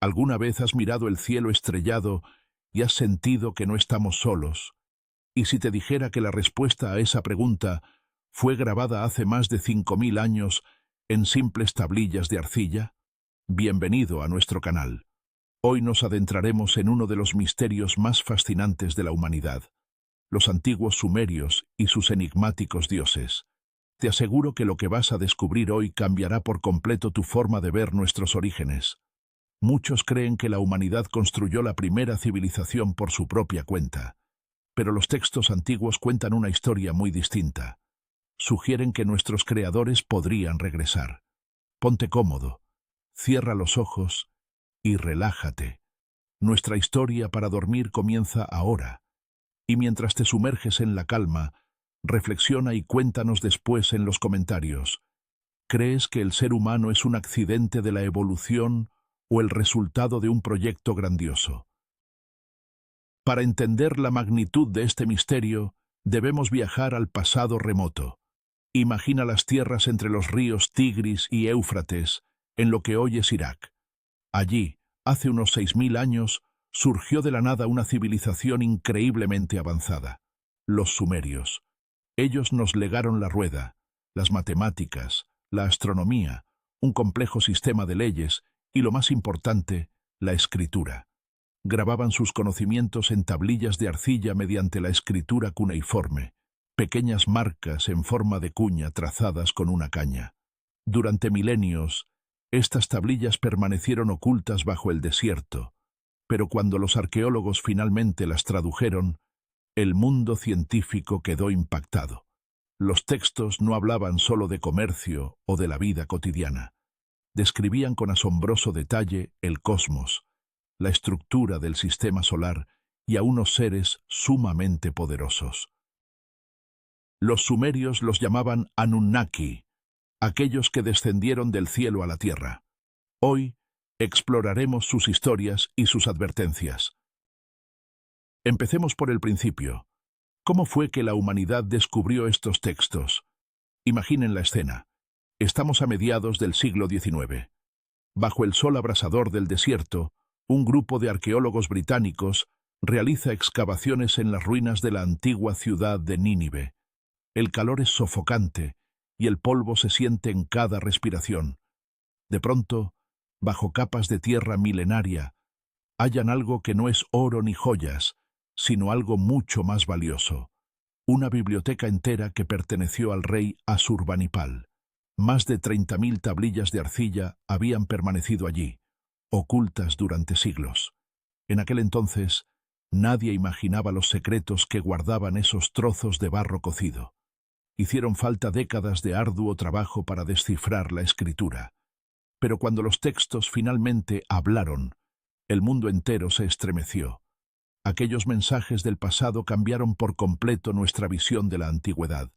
¿Alguna vez has mirado el cielo estrellado y has sentido que no estamos solos? Y si te dijera que la respuesta a esa pregunta fue grabada hace más de 5000 años en simples tablillas de arcilla, bienvenido a nuestro canal. Hoy nos adentraremos en uno de los misterios más fascinantes de la humanidad, los antiguos sumerios y sus enigmáticos dioses. Te aseguro que lo que vas a descubrir hoy cambiará por completo tu forma de ver nuestros orígenes. Muchos creen que la humanidad construyó la primera civilización por su propia cuenta, pero los textos antiguos cuentan una historia muy distinta. Sugieren que nuestros creadores podrían regresar. Ponte cómodo, cierra los ojos y relájate. Nuestra historia para dormir comienza ahora, y mientras te sumerges en la calma, reflexiona y cuéntanos después en los comentarios. ¿Crees que el ser humano es un accidente de la evolución o el resultado de un proyecto grandioso? Para entender la magnitud de este misterio, debemos viajar al pasado remoto. Imagina las tierras entre los ríos Tigris y Éufrates, en lo que hoy es Irak. Allí, hace unos 6000 años, surgió de la nada una civilización increíblemente avanzada, los sumerios. Ellos nos legaron la rueda, las matemáticas, la astronomía, un complejo sistema de leyes y, lo más importante, la escritura. Grababan sus conocimientos en tablillas de arcilla mediante la escritura cuneiforme, pequeñas marcas en forma de cuña trazadas con una caña. Durante milenios, estas tablillas permanecieron ocultas bajo el desierto, pero cuando los arqueólogos finalmente las tradujeron, el mundo científico quedó impactado. Los textos no hablaban solo de comercio o de la vida cotidiana. Describían con asombroso detalle el cosmos, la estructura del sistema solar y a unos seres sumamente poderosos. Los sumerios los llamaban Anunnaki, aquellos que descendieron del cielo a la tierra. Hoy exploraremos sus historias y sus advertencias. Empecemos por el principio. ¿Cómo fue que la humanidad descubrió estos textos? Imaginen la escena. Estamos a mediados del siglo XIX. Bajo el sol abrasador del desierto, un grupo de arqueólogos británicos realiza excavaciones en las ruinas de la antigua ciudad de Nínive. El calor es sofocante y el polvo se siente en cada respiración. De pronto, bajo capas de tierra milenaria, hallan algo que no es oro ni joyas, sino algo mucho más valioso. Una biblioteca entera que perteneció al rey Asurbanipal. Más de 30.000 tablillas de arcilla habían permanecido allí, ocultas durante siglos. En aquel entonces, nadie imaginaba los secretos que guardaban esos trozos de barro cocido. Hicieron falta décadas de arduo trabajo para descifrar la escritura. Pero cuando los textos finalmente hablaron, el mundo entero se estremeció. Aquellos mensajes del pasado cambiaron por completo nuestra visión de la antigüedad.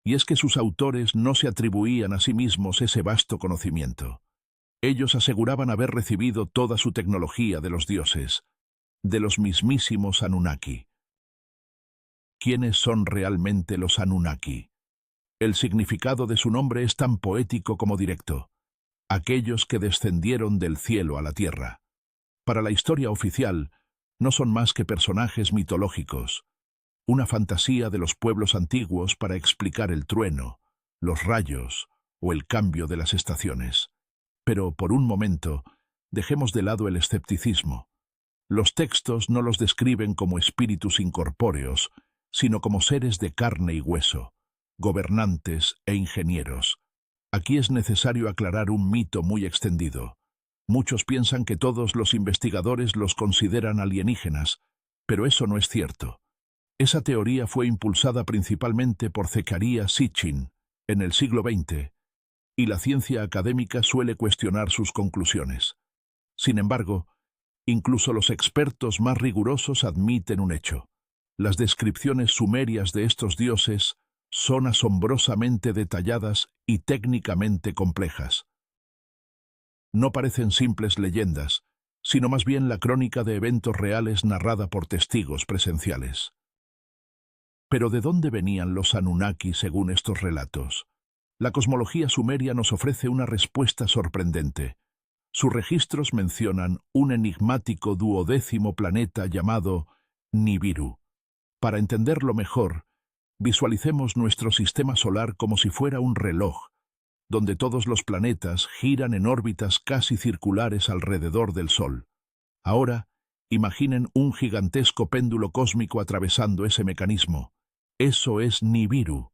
Y es que sus autores no se atribuían a sí mismos ese vasto conocimiento. Ellos aseguraban haber recibido toda su tecnología de los dioses, de los mismísimos Anunnaki. ¿Quiénes son realmente los Anunnaki? El significado de su nombre es tan poético como directo. Aquellos que descendieron del cielo a la tierra. Para la historia oficial, no son más que personajes mitológicos, una fantasía de los pueblos antiguos para explicar el trueno, los rayos o el cambio de las estaciones. Pero, por un momento, dejemos de lado el escepticismo. Los textos no los describen como espíritus incorpóreos, sino como seres de carne y hueso, gobernantes e ingenieros. Aquí es necesario aclarar un mito muy extendido. Muchos piensan que todos los investigadores los consideran alienígenas, pero eso no es cierto. Esa teoría fue impulsada principalmente por Zecharia Sitchin en el siglo XX, y la ciencia académica suele cuestionar sus conclusiones. Sin embargo, incluso los expertos más rigurosos admiten un hecho. Las descripciones sumerias de estos dioses son asombrosamente detalladas y técnicamente complejas. No parecen simples leyendas, sino más bien la crónica de eventos reales narrada por testigos presenciales. Pero ¿de dónde venían los Anunnaki según estos relatos? La cosmología sumeria nos ofrece una respuesta sorprendente. Sus registros mencionan un enigmático duodécimo planeta llamado Nibiru. Para entenderlo mejor, visualicemos nuestro sistema solar como si fuera un reloj, donde todos los planetas giran en órbitas casi circulares alrededor del Sol. Ahora, imaginen un gigantesco péndulo cósmico atravesando ese mecanismo. Eso es Nibiru.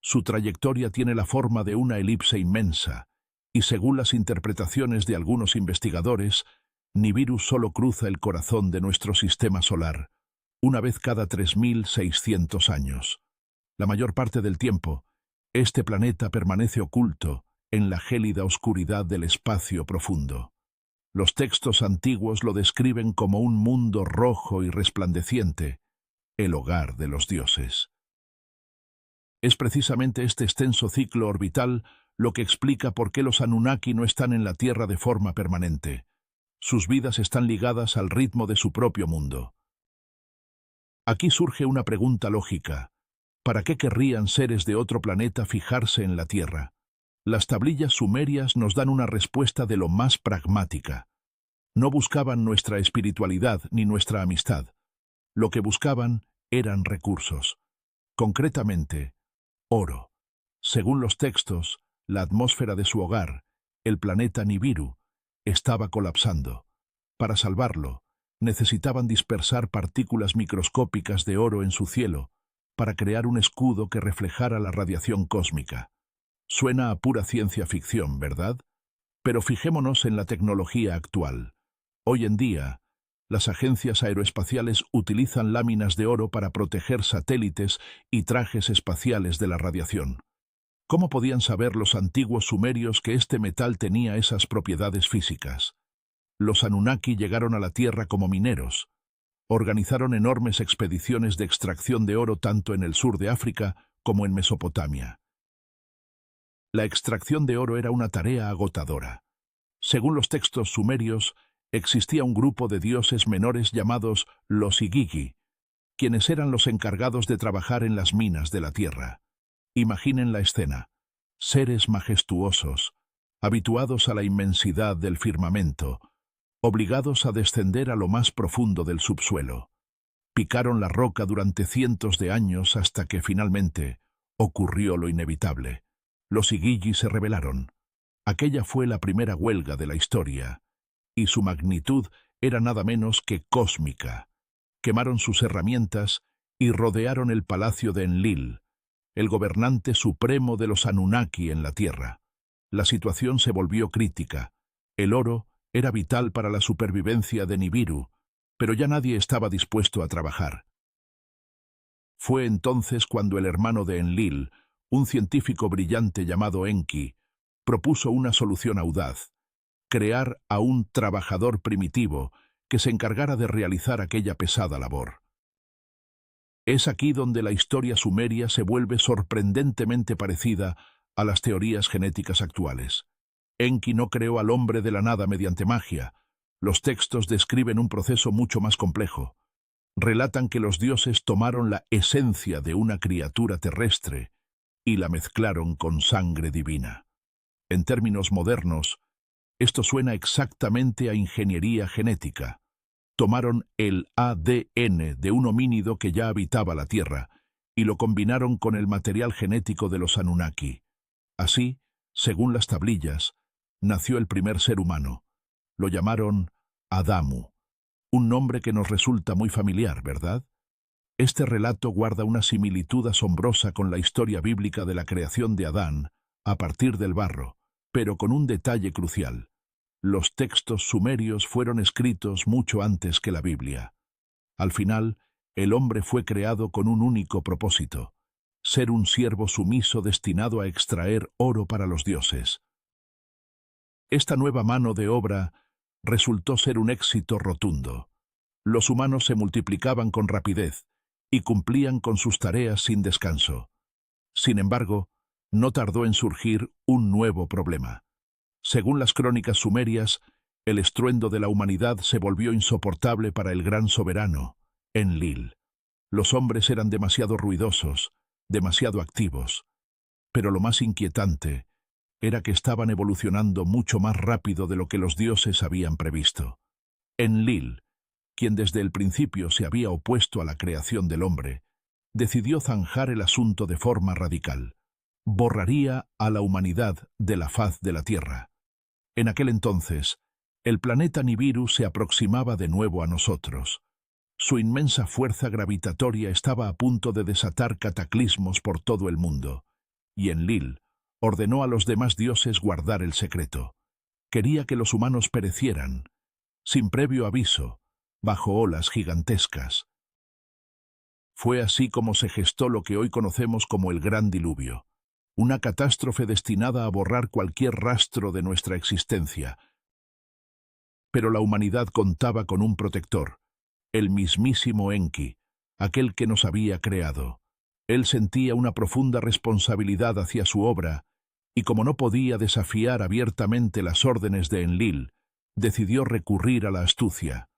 Su trayectoria tiene la forma de una elipse inmensa, y según las interpretaciones de algunos investigadores, Nibiru solo cruza el corazón de nuestro sistema solar, una vez cada 3.600 años. La mayor parte del tiempo, este planeta permanece oculto en la gélida oscuridad del espacio profundo. Los textos antiguos lo describen como un mundo rojo y resplandeciente, el hogar de los dioses. Es precisamente este extenso ciclo orbital lo que explica por qué los Anunnaki no están en la Tierra de forma permanente. Sus vidas están ligadas al ritmo de su propio mundo. Aquí surge una pregunta lógica. ¿Para qué querrían seres de otro planeta fijarse en la Tierra? Las tablillas sumerias nos dan una respuesta de lo más pragmática. No buscaban nuestra espiritualidad ni nuestra amistad. Lo que buscaban eran recursos. Concretamente, oro. Según los textos, la atmósfera de su hogar, el planeta Nibiru, estaba colapsando. Para salvarlo, necesitaban dispersar partículas microscópicas de oro en su cielo para crear un escudo que reflejara la radiación cósmica. Suena a pura ciencia ficción, ¿verdad? Pero fijémonos en la tecnología actual. Hoy en día, las agencias aeroespaciales utilizan láminas de oro para proteger satélites y trajes espaciales de la radiación. ¿Cómo podían saber los antiguos sumerios que este metal tenía esas propiedades físicas? Los Anunnaki llegaron a la Tierra como mineros. Organizaron enormes expediciones de extracción de oro tanto en el sur de África como en Mesopotamia. La extracción de oro era una tarea agotadora. Según los textos sumerios, existía un grupo de dioses menores llamados los Igigi, quienes eran los encargados de trabajar en las minas de la tierra. Imaginen la escena. Seres majestuosos, habituados a la inmensidad del firmamento, obligados a descender a lo más profundo del subsuelo. Picaron la roca durante cientos de años hasta que finalmente ocurrió lo inevitable. Los Igigi se rebelaron. Aquella fue la primera huelga de la historia, y su magnitud era nada menos que cósmica. Quemaron sus herramientas y rodearon el palacio de Enlil, el gobernante supremo de los Anunnaki en la Tierra. La situación se volvió crítica. El oro era vital para la supervivencia de Nibiru, pero ya nadie estaba dispuesto a trabajar. Fue entonces cuando el hermano de Enlil, un científico brillante llamado Enki, propuso una solución audaz: crear a un trabajador primitivo que se encargara de realizar aquella pesada labor. Es aquí donde la historia sumeria se vuelve sorprendentemente parecida a las teorías genéticas actuales. Enki no creó al hombre de la nada mediante magia. Los textos describen un proceso mucho más complejo. Relatan que los dioses tomaron la esencia de una criatura terrestre y la mezclaron con sangre divina. En términos modernos, esto suena exactamente a ingeniería genética. Tomaron el ADN de un homínido que ya habitaba la Tierra y lo combinaron con el material genético de los Anunnaki. Así, según las tablillas, nació el primer ser humano. Lo llamaron Adamu, un nombre que nos resulta muy familiar, ¿verdad? Este relato guarda una similitud asombrosa con la historia bíblica de la creación de Adán a partir del barro, pero con un detalle crucial. Los textos sumerios fueron escritos mucho antes que la Biblia. Al final, el hombre fue creado con un único propósito: ser un siervo sumiso destinado a extraer oro para los dioses. Esta nueva mano de obra resultó ser un éxito rotundo. Los humanos se multiplicaban con rapidez y cumplían con sus tareas sin descanso. Sin embargo, no tardó en surgir un nuevo problema. Según las crónicas sumerias, el estruendo de la humanidad se volvió insoportable para el gran soberano, Enlil. Los hombres eran demasiado ruidosos, demasiado activos. Pero lo más inquietante era que estaban evolucionando mucho más rápido de lo que los dioses habían previsto. Enlil, quien desde el principio se había opuesto a la creación del hombre, decidió zanjar el asunto de forma radical. Borraría a la humanidad de la faz de la Tierra. En aquel entonces, el planeta Nibiru se aproximaba de nuevo a nosotros. Su inmensa fuerza gravitatoria estaba a punto de desatar cataclismos por todo el mundo, y Enlil ordenó a los demás dioses guardar el secreto. Quería que los humanos perecieran, sin previo aviso, bajo olas gigantescas. Fue así como se gestó lo que hoy conocemos como el Gran Diluvio, una catástrofe destinada a borrar cualquier rastro de nuestra existencia. Pero la humanidad contaba con un protector, el mismísimo Enki, aquel que nos había creado. Él sentía una profunda responsabilidad hacia su obra, y como no podía desafiar abiertamente las órdenes de Enlil, decidió recurrir a la astucia.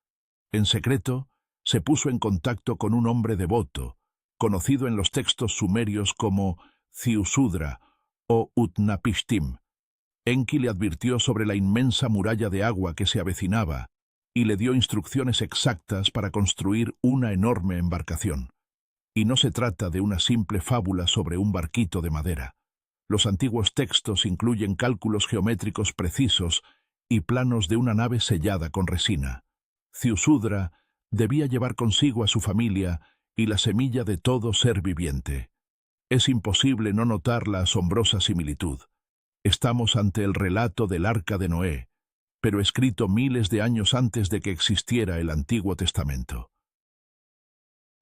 En secreto, se puso en contacto con un hombre devoto, conocido en los textos sumerios como Ziusudra o Utnapishtim. Enki le advirtió sobre la inmensa muralla de agua que se avecinaba y le dio instrucciones exactas para construir una enorme embarcación. Y no se trata de una simple fábula sobre un barquito de madera. Los antiguos textos incluyen cálculos geométricos precisos y planos de una nave sellada con resina. Ziusudra debía llevar consigo a su familia y la semilla de todo ser viviente. Es imposible no notar la asombrosa similitud. Estamos ante el relato del Arca de Noé, pero escrito miles de años antes de que existiera el Antiguo Testamento.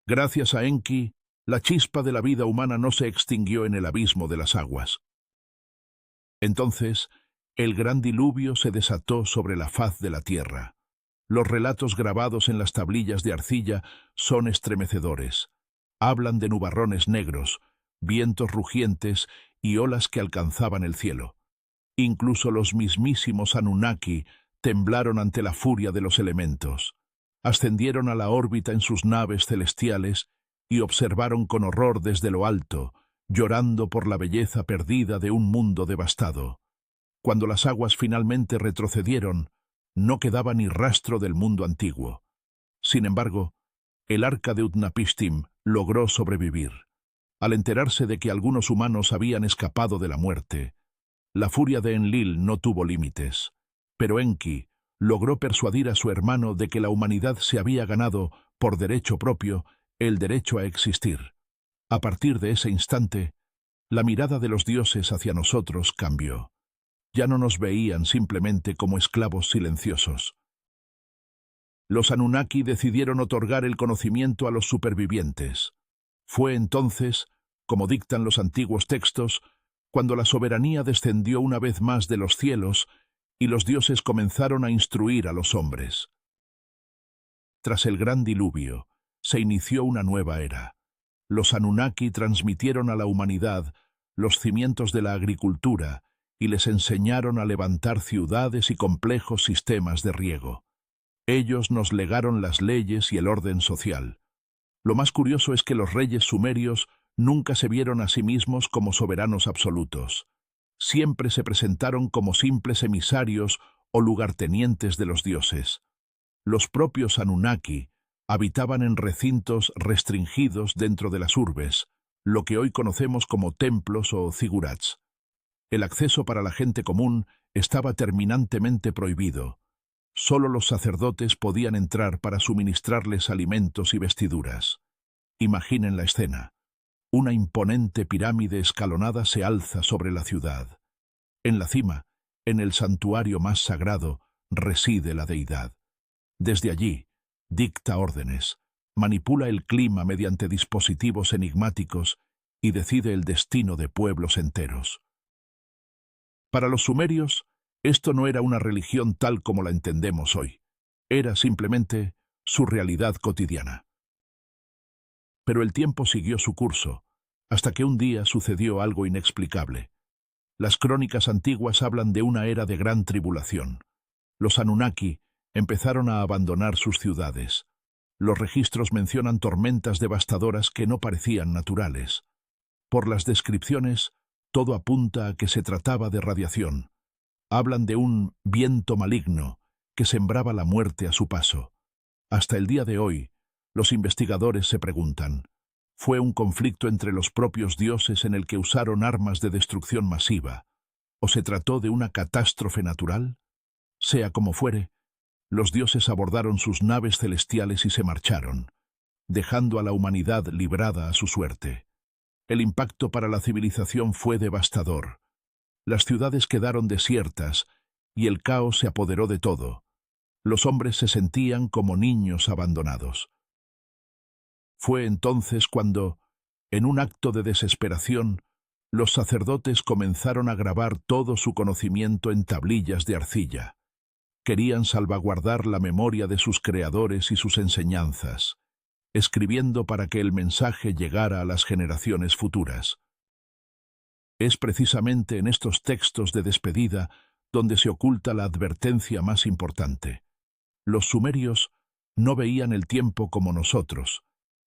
Gracias a Enki, la chispa de la vida humana no se extinguió en el abismo de las aguas. Entonces, el gran diluvio se desató sobre la faz de la tierra. Los relatos grabados en las tablillas de arcilla son estremecedores. Hablan de nubarrones negros, vientos rugientes y olas que alcanzaban el cielo. Incluso los mismísimos Anunnaki temblaron ante la furia de los elementos. Ascendieron a la órbita en sus naves celestiales y observaron con horror desde lo alto, llorando por la belleza perdida de un mundo devastado. Cuando las aguas finalmente retrocedieron, no quedaba ni rastro del mundo antiguo. Sin embargo, el arca de Utnapishtim logró sobrevivir. Al enterarse de que algunos humanos habían escapado de la muerte, la furia de Enlil no tuvo límites, pero Enki logró persuadir a su hermano de que la humanidad se había ganado, por derecho propio, el derecho a existir. A partir de ese instante, la mirada de los dioses hacia nosotros cambió. Ya no nos veían simplemente como esclavos silenciosos. Los Anunnaki decidieron otorgar el conocimiento a los supervivientes. Fue entonces, como dictan los antiguos textos, cuando la soberanía descendió una vez más de los cielos y los dioses comenzaron a instruir a los hombres. Tras el gran diluvio, se inició una nueva era. Los Anunnaki transmitieron a la humanidad los cimientos de la agricultura y les enseñaron a levantar ciudades y complejos sistemas de riego. Ellos nos legaron las leyes y el orden social. Lo más curioso es que los reyes sumerios nunca se vieron a sí mismos como soberanos absolutos. Siempre se presentaron como simples emisarios o lugartenientes de los dioses. Los propios Anunnaki habitaban en recintos restringidos dentro de las urbes, lo que hoy conocemos como templos o zigurats. El acceso para la gente común estaba terminantemente prohibido. Solo los sacerdotes podían entrar para suministrarles alimentos y vestiduras. Imaginen la escena. Una imponente pirámide escalonada se alza sobre la ciudad. En la cima, en el santuario más sagrado, reside la deidad. Desde allí, dicta órdenes, manipula el clima mediante dispositivos enigmáticos y decide el destino de pueblos enteros. Para los sumerios, esto no era una religión tal como la entendemos hoy. Era simplemente su realidad cotidiana. Pero el tiempo siguió su curso, hasta que un día sucedió algo inexplicable. Las crónicas antiguas hablan de una era de gran tribulación. Los Anunnaki empezaron a abandonar sus ciudades. Los registros mencionan tormentas devastadoras que no parecían naturales. Por las descripciones, todo apunta a que se trataba de radiación. Hablan de un viento maligno que sembraba la muerte a su paso. Hasta el día de hoy, los investigadores se preguntan, ¿fue un conflicto entre los propios dioses en el que usaron armas de destrucción masiva? ¿O se trató de una catástrofe natural? Sea como fuere, los dioses abordaron sus naves celestiales y se marcharon, dejando a la humanidad librada a su suerte. El impacto para la civilización fue devastador. Las ciudades quedaron desiertas y el caos se apoderó de todo. Los hombres se sentían como niños abandonados. Fue entonces cuando, en un acto de desesperación, los sacerdotes comenzaron a grabar todo su conocimiento en tablillas de arcilla. Querían salvaguardar la memoria de sus creadores y sus enseñanzas, escribiendo para que el mensaje llegara a las generaciones futuras. Es precisamente en estos textos de despedida donde se oculta la advertencia más importante. Los sumerios no veían el tiempo como nosotros.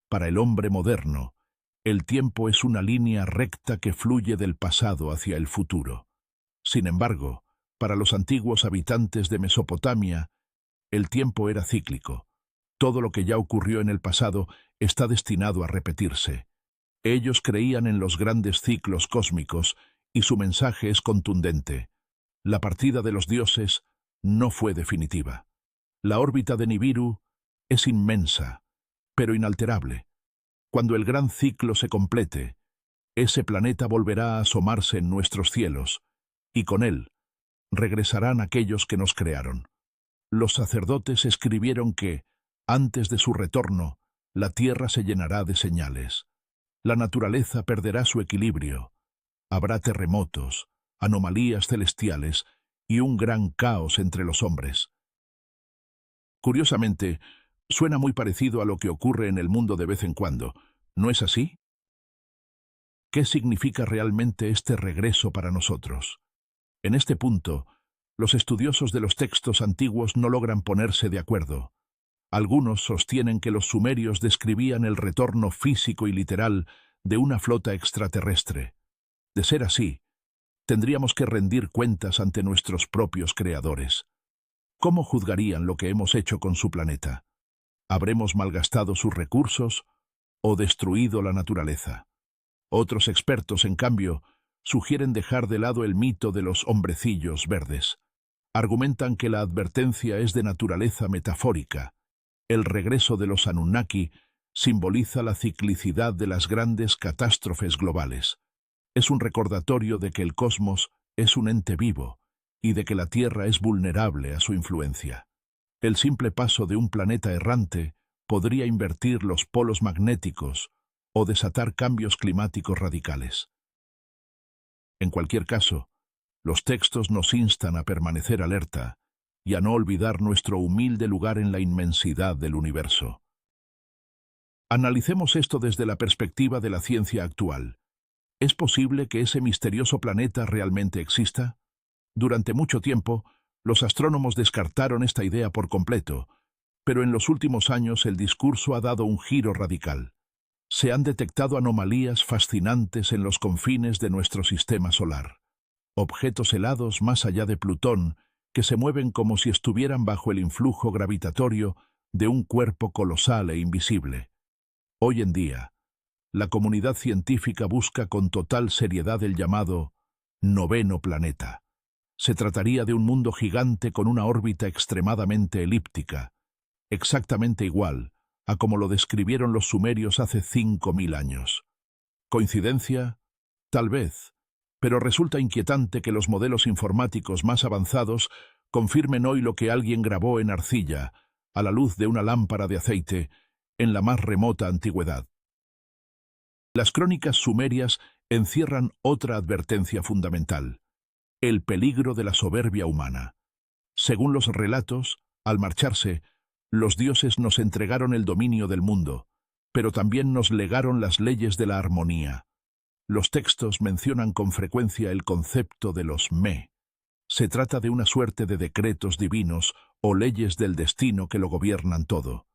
Para el hombre moderno, el tiempo es una línea recta que fluye del pasado hacia el futuro. Sin embargo, para los antiguos habitantes de Mesopotamia, el tiempo era cíclico. Todo lo que ya ocurrió en el pasado está destinado a repetirse. Ellos creían en los grandes ciclos cósmicos y su mensaje es contundente. La partida de los dioses no fue definitiva. La órbita de Nibiru es inmensa, pero inalterable. Cuando el gran ciclo se complete, ese planeta volverá a asomarse en nuestros cielos, y con él regresarán aquellos que nos crearon. Los sacerdotes escribieron que, antes de su retorno, la tierra se llenará de señales. La naturaleza perderá su equilibrio. Habrá terremotos, anomalías celestiales y un gran caos entre los hombres. Curiosamente, suena muy parecido a lo que ocurre en el mundo de vez en cuando. ¿No es así? ¿Qué significa realmente este regreso para nosotros? En este punto, los estudiosos de los textos antiguos no logran ponerse de acuerdo. Algunos sostienen que los sumerios describían el retorno físico y literal de una flota extraterrestre. De ser así, tendríamos que rendir cuentas ante nuestros propios creadores. ¿Cómo juzgarían lo que hemos hecho con su planeta? ¿Habremos malgastado sus recursos o destruido la naturaleza? Otros expertos, en cambio, sugieren dejar de lado el mito de los hombrecillos verdes. Argumentan que la advertencia es de naturaleza metafórica. El regreso de los Anunnaki simboliza la ciclicidad de las grandes catástrofes globales. Es un recordatorio de que el cosmos es un ente vivo y de que la Tierra es vulnerable a su influencia. El simple paso de un planeta errante podría invertir los polos magnéticos o desatar cambios climáticos radicales. En cualquier caso, los textos nos instan a permanecer alerta y a no olvidar nuestro humilde lugar en la inmensidad del universo. Analicemos esto desde la perspectiva de la ciencia actual. ¿Es posible que ese misterioso planeta realmente exista? Durante mucho tiempo, los astrónomos descartaron esta idea por completo, pero en los últimos años el discurso ha dado un giro radical. Se han detectado anomalías fascinantes en los confines de nuestro sistema solar. Objetos helados más allá de Plutón que se mueven como si estuvieran bajo el influjo gravitatorio de un cuerpo colosal e invisible. Hoy en día, la comunidad científica busca con total seriedad el llamado noveno planeta. Se trataría de un mundo gigante con una órbita extremadamente elíptica, exactamente igual a como lo describieron los sumerios hace 5000 años. ¿Coincidencia? Tal vez, pero resulta inquietante que los modelos informáticos más avanzados confirmen hoy lo que alguien grabó en arcilla, a la luz de una lámpara de aceite, en la más remota antigüedad. Las crónicas sumerias encierran otra advertencia fundamental: el peligro de la soberbia humana. Según los relatos, al marcharse, los dioses nos entregaron el dominio del mundo, pero también nos legaron las leyes de la armonía. Los textos mencionan con frecuencia el concepto de los me. Se trata de una suerte de decretos divinos o leyes del destino que lo gobiernan todo,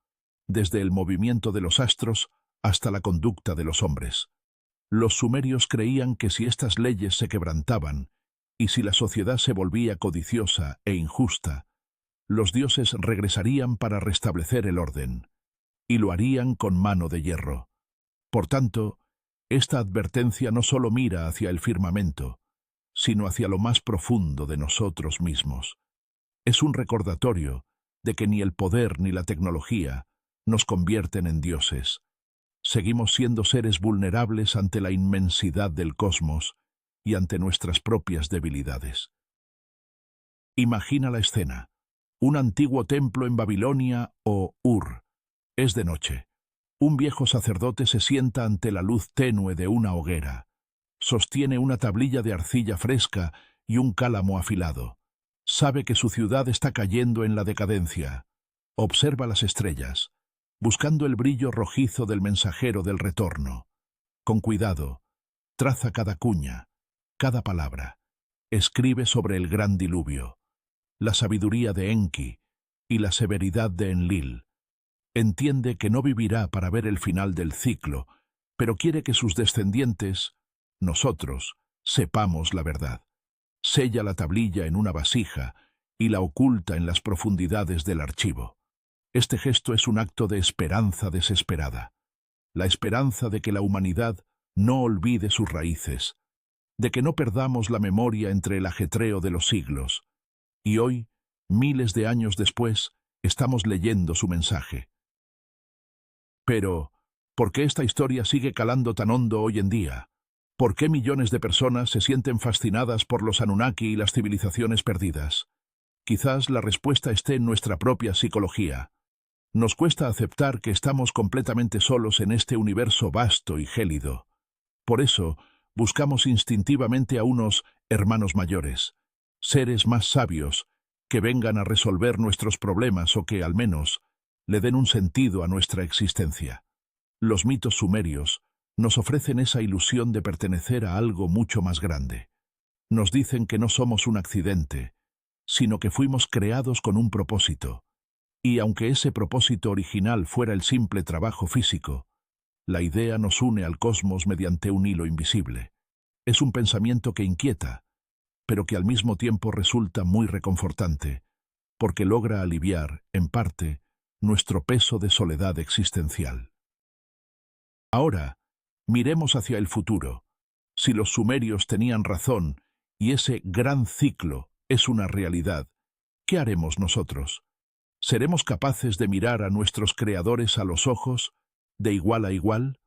desde el movimiento de los astros hasta la conducta de los hombres. Los sumerios creían que si estas leyes se quebrantaban, y si la sociedad se volvía codiciosa e injusta, los dioses regresarían para restablecer el orden, y lo harían con mano de hierro. Por tanto, esta advertencia no solo mira hacia el firmamento, sino hacia lo más profundo de nosotros mismos. Es un recordatorio de que ni el poder ni la tecnología nos convierten en dioses. Seguimos siendo seres vulnerables ante la inmensidad del cosmos y ante nuestras propias debilidades. Imagina la escena. Un antiguo templo en Babilonia o Ur. Es de noche. Un viejo sacerdote se sienta ante la luz tenue de una hoguera. Sostiene una tablilla de arcilla fresca y un cálamo afilado. Sabe que su ciudad está cayendo en la decadencia. Observa las estrellas, buscando el brillo rojizo del mensajero del retorno. Con cuidado, traza cada cuña, cada palabra. Escribe sobre el gran diluvio, la sabiduría de Enki y la severidad de Enlil. Entiende que no vivirá para ver el final del ciclo, pero quiere que sus descendientes, nosotros, sepamos la verdad. Sella la tablilla en una vasija y la oculta en las profundidades del archivo. Este gesto es un acto de esperanza desesperada. La esperanza de que la humanidad no olvide sus raíces, de que no perdamos la memoria entre el ajetreo de los siglos. Y hoy, miles de años después, estamos leyendo su mensaje. Pero, ¿por qué esta historia sigue calando tan hondo hoy en día? ¿Por qué millones de personas se sienten fascinadas por los Anunnaki y las civilizaciones perdidas? Quizás la respuesta esté en nuestra propia psicología. Nos cuesta aceptar que estamos completamente solos en este universo vasto y gélido. Por eso, buscamos instintivamente a unos hermanos mayores, seres más sabios, que vengan a resolver nuestros problemas o que, al menos, le den un sentido a nuestra existencia. Los mitos sumerios nos ofrecen esa ilusión de pertenecer a algo mucho más grande. Nos dicen que no somos un accidente, sino que fuimos creados con un propósito. Y aunque ese propósito original fuera el simple trabajo físico, la idea nos une al cosmos mediante un hilo invisible. Es un pensamiento que inquieta, pero que al mismo tiempo resulta muy reconfortante, porque logra aliviar, en parte, nuestro peso de soledad existencial. Ahora, miremos hacia el futuro. Si los sumerios tenían razón y ese gran ciclo es una realidad, ¿qué haremos nosotros? ¿Seremos capaces de mirar a nuestros creadores a los ojos, de igual a igual?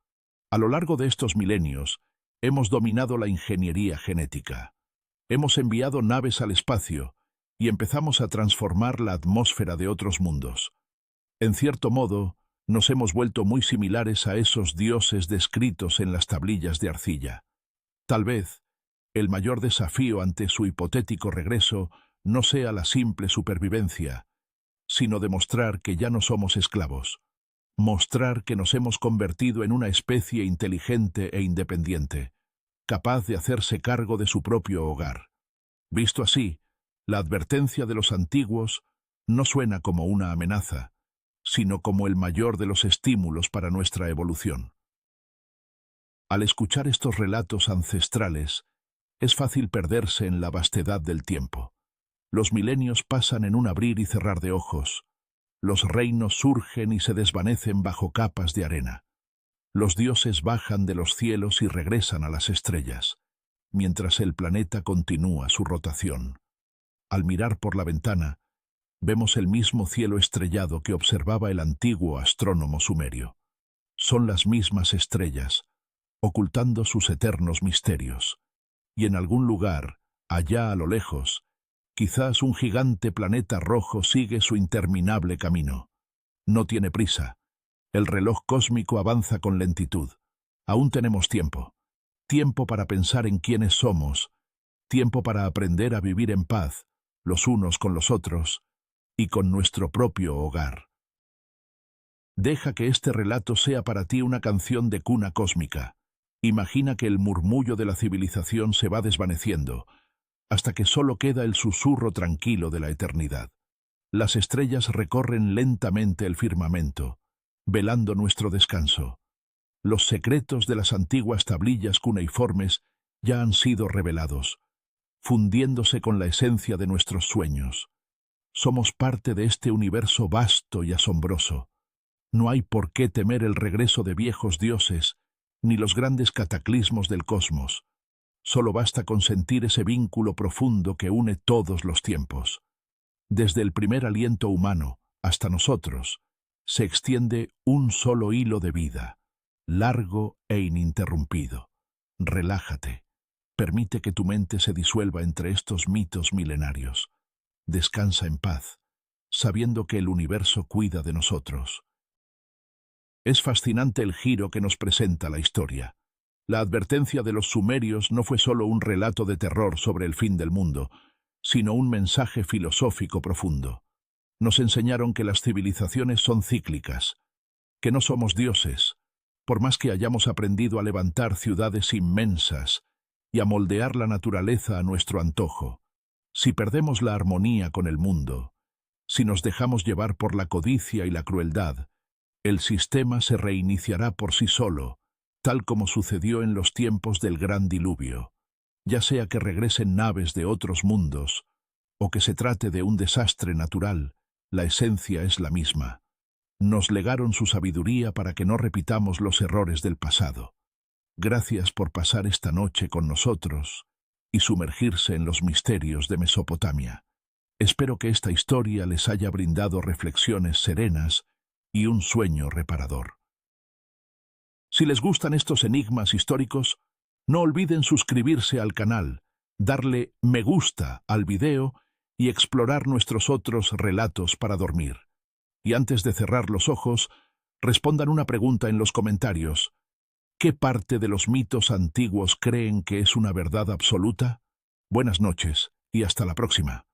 A lo largo de estos milenios, hemos dominado la ingeniería genética. Hemos enviado naves al espacio y empezamos a transformar la atmósfera de otros mundos. En cierto modo, nos hemos vuelto muy similares a esos dioses descritos en las tablillas de arcilla. Tal vez, el mayor desafío ante su hipotético regreso no sea la simple supervivencia, sino demostrar que ya no somos esclavos, mostrar que nos hemos convertido en una especie inteligente e independiente, capaz de hacerse cargo de su propio hogar. Visto así, la advertencia de los antiguos no suena como una amenaza, sino como el mayor de los estímulos para nuestra evolución. Al escuchar estos relatos ancestrales, es fácil perderse en la vastedad del tiempo. Los milenios pasan en un abrir y cerrar de ojos. Los reinos surgen y se desvanecen bajo capas de arena. Los dioses bajan de los cielos y regresan a las estrellas, mientras el planeta continúa su rotación. Al mirar por la ventana, vemos el mismo cielo estrellado que observaba el antiguo astrónomo sumerio. Son las mismas estrellas, ocultando sus eternos misterios. Y en algún lugar, allá a lo lejos, quizás un gigante planeta rojo sigue su interminable camino. No tiene prisa. El reloj cósmico avanza con lentitud. Aún tenemos tiempo. Tiempo para pensar en quiénes somos. Tiempo para aprender a vivir en paz, los unos con los otros, y con nuestro propio hogar. Deja que este relato sea para ti una canción de cuna cósmica. Imagina que el murmullo de la civilización se va desvaneciendo, hasta que solo queda el susurro tranquilo de la eternidad. Las estrellas recorren lentamente el firmamento, velando nuestro descanso. Los secretos de las antiguas tablillas cuneiformes ya han sido revelados, fundiéndose con la esencia de nuestros sueños. Somos parte de este universo vasto y asombroso. No hay por qué temer el regreso de viejos dioses, ni los grandes cataclismos del cosmos. Solo basta con sentir ese vínculo profundo que une todos los tiempos. Desde el primer aliento humano hasta nosotros, se extiende un solo hilo de vida, largo e ininterrumpido. Relájate. Permite que tu mente se disuelva entre estos mitos milenarios. Descansa en paz, sabiendo que el universo cuida de nosotros. Es fascinante el giro que nos presenta la historia. La advertencia de los sumerios no fue solo un relato de terror sobre el fin del mundo, sino un mensaje filosófico profundo. Nos enseñaron que las civilizaciones son cíclicas, que no somos dioses, por más que hayamos aprendido a levantar ciudades inmensas y a moldear la naturaleza a nuestro antojo. Si perdemos la armonía con el mundo, si nos dejamos llevar por la codicia y la crueldad, el sistema se reiniciará por sí solo, tal como sucedió en los tiempos del gran diluvio, ya sea que regresen naves de otros mundos o que se trate de un desastre natural. La esencia es la misma. Nos legaron su sabiduría para que no repitamos los errores del pasado. Gracias por pasar esta noche con nosotros y sumergirse en los misterios de Mesopotamia. Espero que esta historia les haya brindado reflexiones serenas y un sueño reparador. Si les gustan estos enigmas históricos, no olviden suscribirse al canal, darle me gusta al video y explorar nuestros otros relatos para dormir. Y antes de cerrar los ojos, respondan una pregunta en los comentarios. ¿Qué parte de los mitos antiguos creen que es una verdad absoluta? Buenas noches y hasta la próxima.